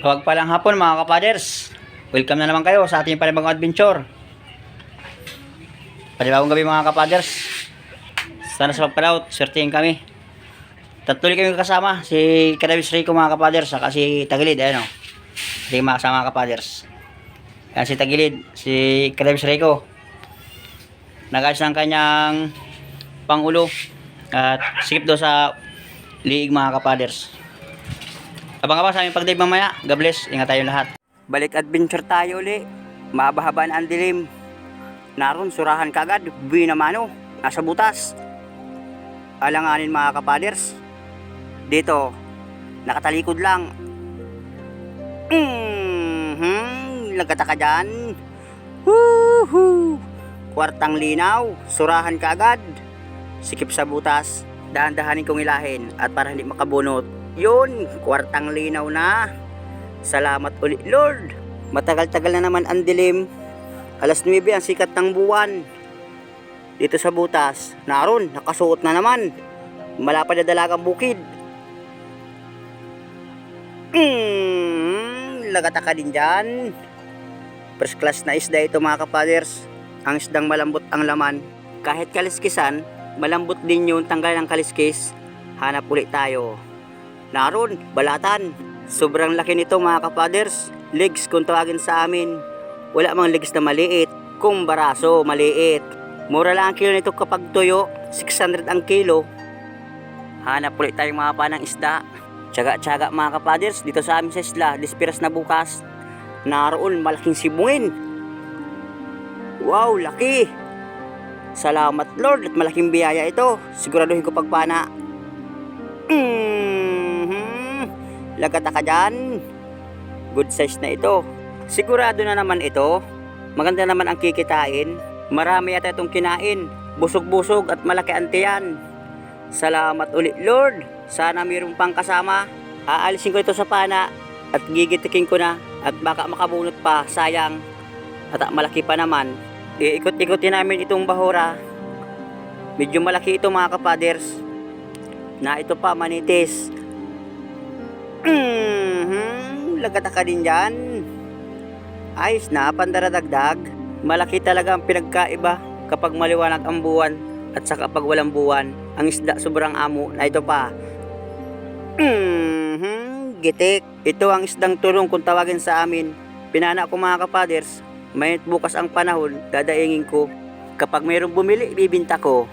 Pagpalang hapon mga kapaders. Welcome na naman kayo sa ating panibagong adventure. Panibagong gabi mga kapaders. Sana sa pagpalaot, swertihin kami. Tatlo kami kasama, si Kadabis Rico mga kapaders, saka si Tagilid, ayan o. Hindi makasama mga kapaders. Ayan si Tagilid, si Kadabis Rico. Nag-ayos ng kanyang pangulo at sikip doon sa liig mga kapaders. Abang-abang sa aming pagdive mamaya. God bless. Ingat tayo lahat. Balik adventure tayo uli. Mabahabaan ang dilim. Naroon, surahan kagad. Buwi na mano. Nasa butas. Alanganin mga kapaders. Dito, nakatalikod lang. Lagata ka dyan. Woohoo! Kwartang linaw. Surahan kagad. Sikip sa butas. Dahan-dahanin kong ilahin. At para hindi makabunot. Yun, kwartang linaw na. Salamat ulit Lord. Matagal-tagal na naman ang dilim. Alas 9 ang sikat ng buwan. Dito sa butas, naroon, nakasuot na naman. Malapad na dalagang bukid. Lagata ka din dyan. First class na isda ito mga kapaders. Ang isdang malambot ang laman. Kahit kaliskisan, malambot din yun, tanggal ng kaliskis. Hanap ulit tayo. Naroon, balatan. Sobrang laki nito mga kapaders. Legs kung tawagin sa amin. Wala mang legs na maliit. Kung baraso, maliit. Mura lang ang kilo nito kapag tuyo. 600 ang kilo. Hanap ulit tayong mga panang isda. Tsaga-tsaga mga kapaders. Dito sa amin sa isla, dispiras na bukas. Naroon, malaking sibungin. Wow, laki. Salamat Lord at malaking biyaya ito. Siguraduhin ko pagpana. Lagata ka dyan. Good size na ito. Sigurado na naman ito. Maganda naman ang kikitain. Marami yata itong kinain. Busog-busog at malaki ang tiyan. Salamat ulit Lord. Sana mayroong pang kasama. Aalisin ko ito sa pana at gigitikin ko na at baka makabunot pa. Sayang. At malaki pa naman. Iikot-ikotin namin itong bahura. Medyo malaki ito mga kapaders. Na ito pa manitis. Lagata ka din dyan. Ayos na, pandaradagdag. Malaki talaga ang pinagkaiba kapag maliwanag ang buwan at saka kapag walang buwan. Ang isda sobrang amo na ito pa. Gitik. Ito ang isdang tulong kung tawagin sa amin. Pinana ko mga kapaders. Mayroon bukas ang panahon, dadaingin ko. Kapag mayroong bumili, ibibinta ko.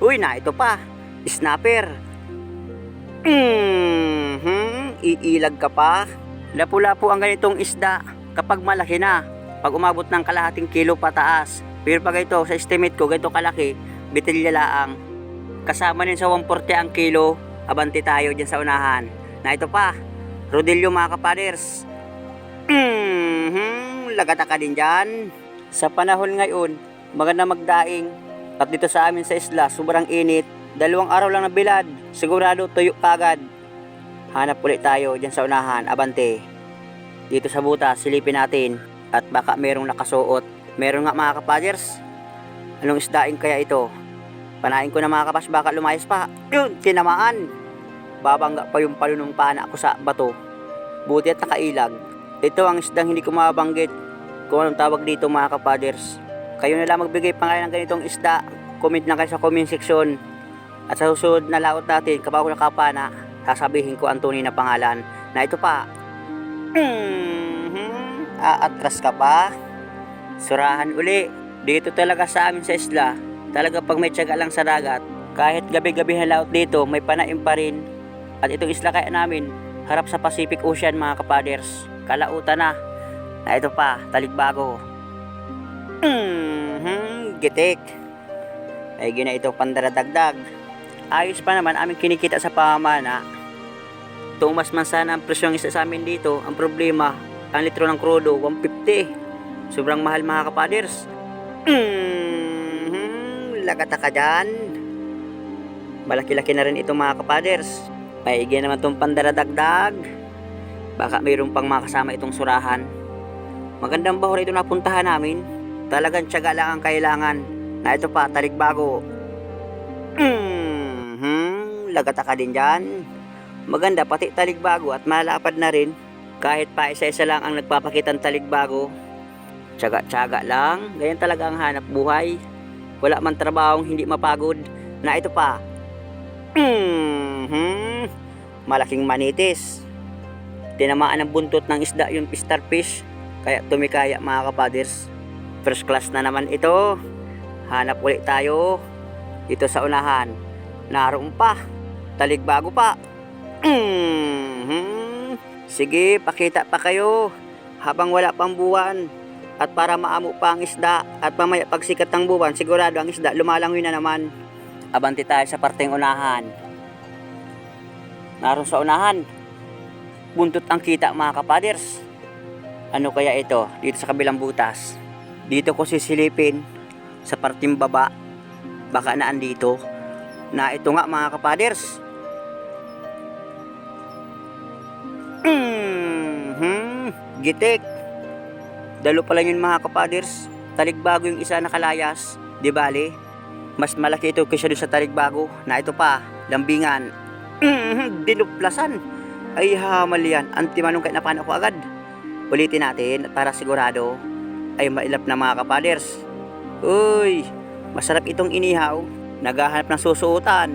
Uy na, ito pa. Snapper. Iilag ka pa. Lapu-lapu ang ganitong isda kapag malaki na. Pag umabot ng kalahating kilo pataas. Pero pag ito sa estimate ko ganito kalaki, bitilya laang. Kasama din sa 140 ang kilo. Abanti tayo dyan sa unahan. Na ito pa, rodilyo mga kapaders. Lagata ka din dyan. Sa panahon ngayon, maganda magdaing. At dito sa amin sa isla, sobrang init. 2 araw lang na bilad. Sigurado tuyo kagad. Hanap ulit tayo dyan sa unahan. Abante. Dito sa butas, silipin natin. At baka merong nakasuot. Meron nga mga kapaders. Anong isdaing kaya ito? Panain ko na mga kapas, baka lumayas pa. Yun, tinamaan. Babangga pa yung palunong pana ako sa bato. Buti at nakailag. Ito ang isdang hindi ko mabanggit. Kung anong tawag dito mga kapaders. Kayo na lang magbigay pangalan ng ganitong isda. Comment lang kayo sa comment section. At sa susunod na laot natin, kapag ako nakapana, sasabihin ko ang tunay na pangalan. Na ito pa. Aatras ka pa. Surahan uli. Dito talaga sa amin sa isla. Talaga pag may tiyaga lang sa dagat. Kahit gabi-gabi na laot dito, may panaim pa rin. At itong isla kaya namin, harap sa Pacific Ocean mga kapaders. Kalautan na. Na ito pa, taligbago. Gitik. Ay gina ito pandaradagdag. Ayos pa naman aming kinikita sa pamana. Tumas man sana ang presyong isa sa amin dito. Ang problema, ang litro ng krudo, 150. Sobrang mahal mga kapaders. Lagata ka dyan. Malaki-laki na rin ito mga kapaders. Maigi naman itong pandaradagdag. Baka mayroon pang makasama itong surahan. Magandang bahura ito napuntahan namin. Talagang tiyaga lang ang kailangan. Na ito pa, taligbago. Lagata ka din dyan. Maganda pati taligbago at malapad na rin. Kahit pa isa-isa lang ang nagpapakitang taligbago, tiyaga-tiyaga lang, ganyan talaga ang hanap buhay. Wala man trabahong hindi mapagod. Na ito pa, malaking manitis. Tinamaan ang buntot ng isda yung starfish, kaya tumikaya mga kapaders. First class na naman ito. Hanap ulit tayo dito sa unahan. Naroon pa, taligbago pa. Sige, pakita pa kayo habang wala pang buwan. At para maamo pa ang isda at mamaya pagsikat ng buwan, sigurado ang isda lumalangoy na naman. Abanti tayo sa parteng unahan. Naroon sa unahan, buntot ang kita mga kapaders. Ano kaya ito dito sa kabilang butas? Dito ko sisilipin sa parteng baba. Baka naan dito. Na ito nga mga kapaders. Gitik. Dalo pa lang yun mga kapaders. Taligbago yung isa nakalayas. Di bale, mas malaki ito kaysa doon sa taligbago. Na ito pa, lambingan. Dinuplasan. Ay hamal yan. Antimanong kaya napan ako agad. Ulitin natin para sigurado ay mailap na mga kapaders. Uy, masarap itong inihaw. Naghahanap ng susuotan.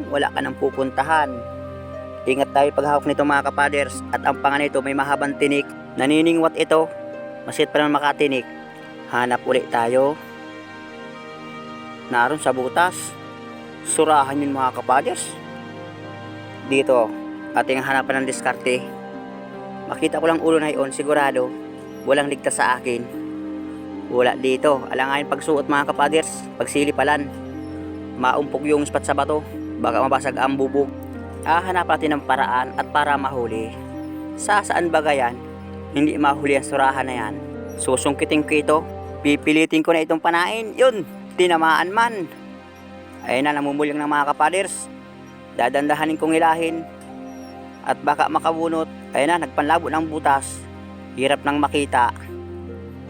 Wala ka nang pupuntahan. Ingat tayo paghawak nito mga kapaders. At ang panga nito may mahabang tinik. Naniningwat ito. Masit pa naman makatinik. Hanap ulit tayo. Naroon sa butas. Surahan yun mga kapaders. Dito, ating hanapan ng diskarte. Makita ko lang ulo na yun, sigurado. Walang ligtas sa akin. Wala dito. Alangayin pagsuot mga kapaders. Pagsilipalan. Maumpog yung spot sa bato. Baka mabasag ang bubog. Hanap natin ng paraan at para mahuli. Saan ba yan? Hindi mahuli ang surahan na yan. Susungkitin ko ito. Pipilitin ko na itong panain. Yun, tinamaan man. Ayun na, namumulyang ng mga kapaders. Dadandahanin kong hilahin. At baka makabunot. Ayun na, nagpanlabo ng butas. Hirap nang makita.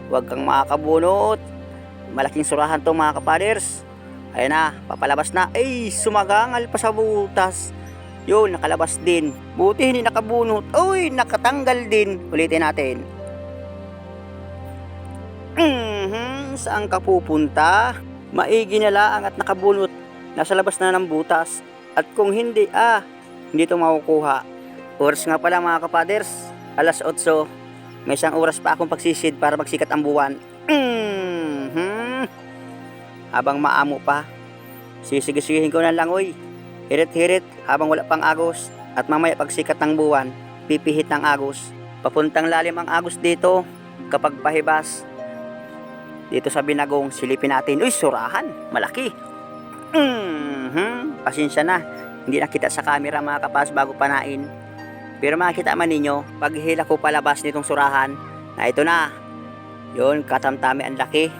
Huwag kang makakabunot. Malaking surahan to mga kapaders. Ayun na, papalabas na. Ay, sumagangal pa sa butas. Yun, nakalabas din. Buti hindi nakabunot. Uy, nakatanggal din. Ulitin natin. Saan ka pupunta? Maigi na lang at nakabunot. Nasa labas na ng butas. At kung hindi, hindi ito makukuha. Oras nga pala mga kapaders. 8:00. May isang oras pa akong pagsisid para magsikat ang buwan. Habang maamo pa, sisigisihin ko na lang, uy. Hirit-hirit habang wala pang agos. At mamaya pagsikat ng buwan, pipihit ng agos. Papuntang lalim ang agos dito. Kapag pahibas, dito sa binagong, silipin natin. Uy, surahan, malaki. Pasensya na, hindi nakita sa camera mga kapas bago panain. Pero makikita man ninyo, paghihila ko palabas nitong surahan, na ito na. Yun, katamtami ang laki.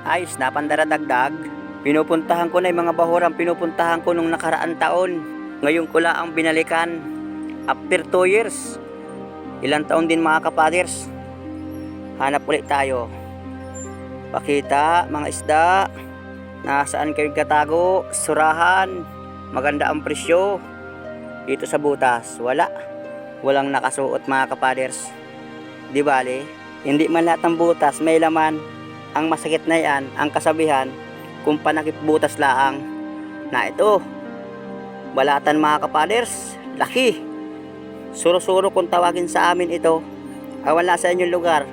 Ayos na, pandaradagdag. Pinupuntahan ko na yung mga bahurang pinupuntahan ko nung nakaraan taon. Ngayon ko lang ang binalikan. After 2 years. Ilang taon din mga kapaders. Hanap ulit tayo. Pakita, mga isda. Nasaan kayo katago? Surahan. Maganda ang presyo. Dito sa butas, wala. Walang nakasuot mga kapaders. Di bale, hindi man lahat ng butas may laman. Ang masakit na yan, ang kasabihan, kung panakip butas laang. Na ito, balatan mga kapaders, laki. Suro-suro kung tawagin sa amin ito. Wala sa inyong lugar.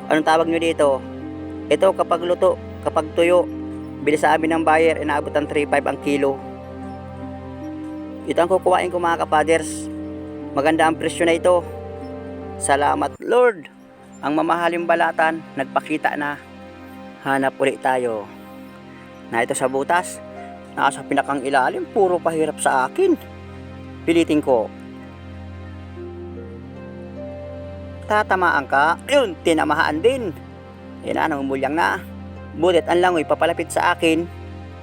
Anong tawag nyo dito? Ito kapag luto, kapag tuyo, bili sa amin ng buyer, inaabot ang 3.5 ang kilo. Ito ang kukuhain ko mga kapaders. Maganda ang presyo na ito. Salamat Lord. Ang mamahaling balatan, nagpakita na. Hanap ulit tayo. Na ito sa butas, nasa pinakang ilalim, puro pahirap sa akin. Pilitin ko. Tatamaan ka. Yun, tinamahaan din. Yan na, namumulyang na. Butit ang langoy papalapit sa akin.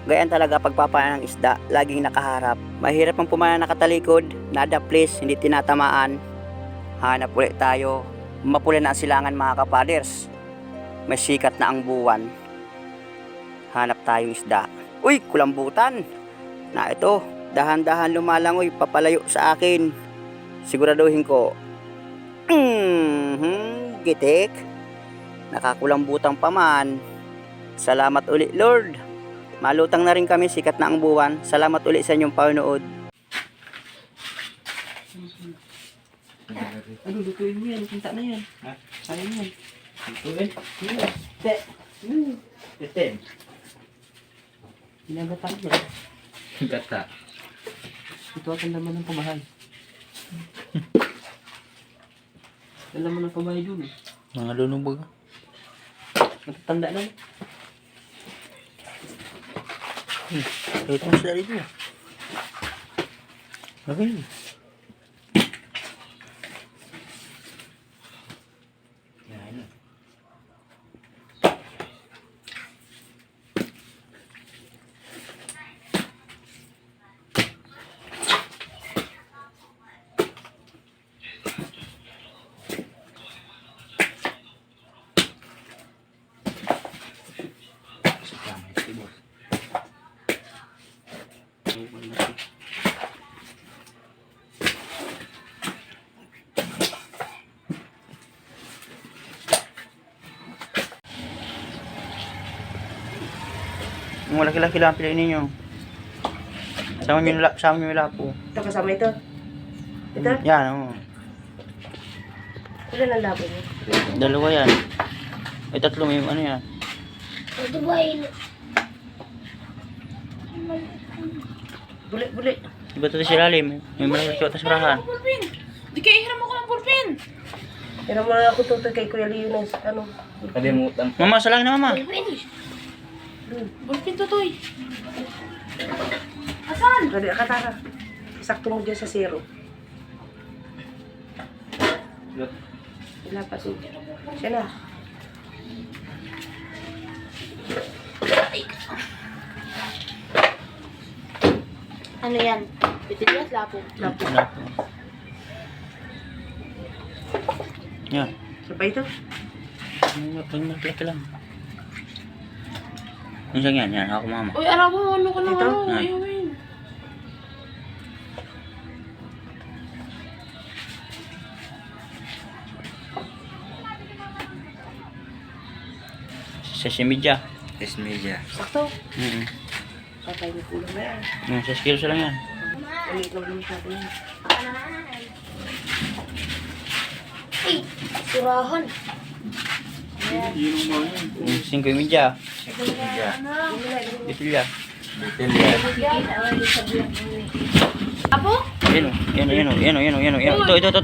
Gayaan talaga pagpapana ng isda, laging nakaharap. Mahirap ang pumana nakatalikod, nada please, hindi tinatamaan. Hanap ulit tayo. Mapula na ang silangan mga kapaders. May sikat na ang buwan. Hanap tayong isda. Uy, kulambutan. Na ito, dahan-dahan lumalangoy, papalayo sa akin. siguraduhin ko. Gitik. Nakakulambutang pa man. Salamat uli, Lord. Malutang na rin kami, sikat na ang buwan. Salamat uli sa inyong panonood. Ano, lutuin mo yan. Kinta na yan. Ha? Sayang yan. Lutuin? Te. Itim. Ginagata ko yan. Gata. Ito at ang laman ng pamahay. Ang laman ng pamahay dun eh. Mga lunubog. Matatanda na. Ito mo sila dito. Okay. Yan. Ang malaki-laki lang piliin ninyo. Sama nyo yung lapo. Ito kasama ito. Ito? Yan, oo. Ilan ang labo niyo? Dalawa yan. Ay, tatlo may ano yan. Buli. Iba ito si Lalim. May malaki ito sa surahan. Di kayo hiram ako ng pulpin. Pero muna ako tutoy kay Kuya Leo ng ano. Kalimutan. Mama, salangin na mama. Pulpin tutoy. Asan? Pwede akatara. Sakto mo dyan sa zero. Wala pa siya. Siya na. Ano yan? Bitilya at lapo. Lapo. Yan. Siya pa ito? Yung malaki lang. Yung siyang yan. Ako mama. Uy, araw mo, ano ka na Ito? ano? Ah. Ayun. Sa simidya. Simidya. Sakto. Patay na kulang na yan. Sa kilo lang yan. Ulit lang din siya din. Ay, surahan. Yung 5.30. Bitilya. Apo? Yan o.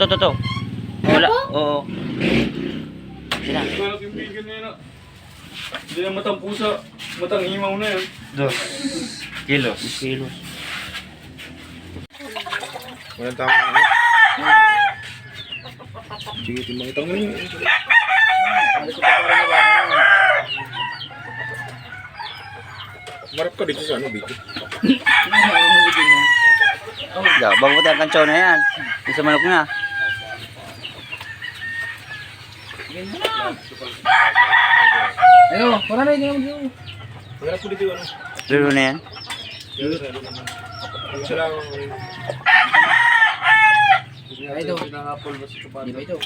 Ito. Wala. Oo. Sila. Malaki yung bigyan na yun. Hindi na matang pusa, matang himaw na yan. 2 kilos. Walang tama ano? Sige, timbang itang ngayon. Marap ka dito sa ano, dito. Bago mo tayo kantsaw na yan. Yung sa manok na. Ayo, wala na yun. Marap ko dito ano. Lulu na yan. Isa lang. Ito. Di ba ito?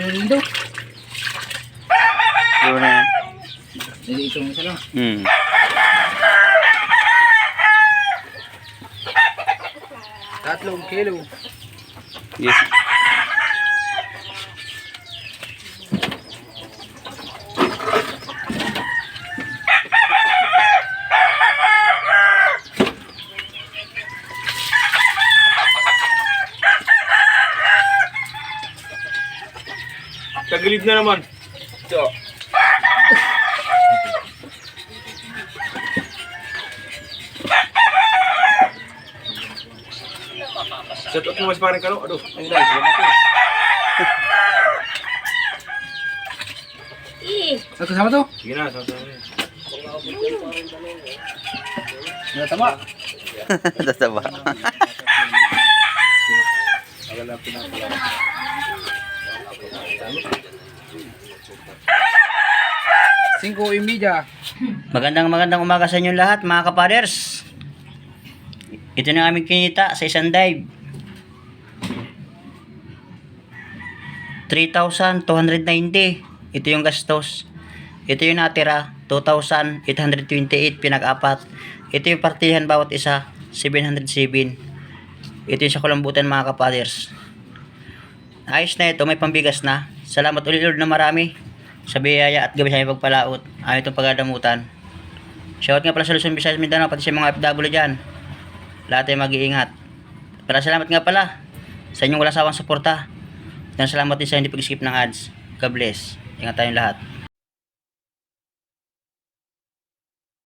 Ito. Lulu na yan. Hindi ito isa lang. Tatlong kilo. Yes. Tagilid na naman. Ito. Set up mo mas parang kalo. Aduh. Ay, Kasama to? sige na, sama-sama na. Natama. Tataba. Cinco y media. Magandang umaga sa inyo lahat mga kapaders. Ito na aming kinita sa isang dive. 3,290. Ito yung gastos. Ito yung natira, 2,828 pinag-apat. Ito yung partihan bawat isa, 707. Ito yung sa kulambutan mga kapaders. Ayos na ito, may pambigas na. Salamat ulit Lord na marami sa biyaya at gabi sa aming pagpalaot. Ayaw itong pagdadamutan. Shout nga pala sa Luzon, Visayas, Mindanao, pati sa mga FW dyan. Lahat ay mag-iingat. Salamat nga pala sa inyong walang sawang suporta. Salamat din sa hindi pag-skip ng ads. God bless. Ingat tayong lahat.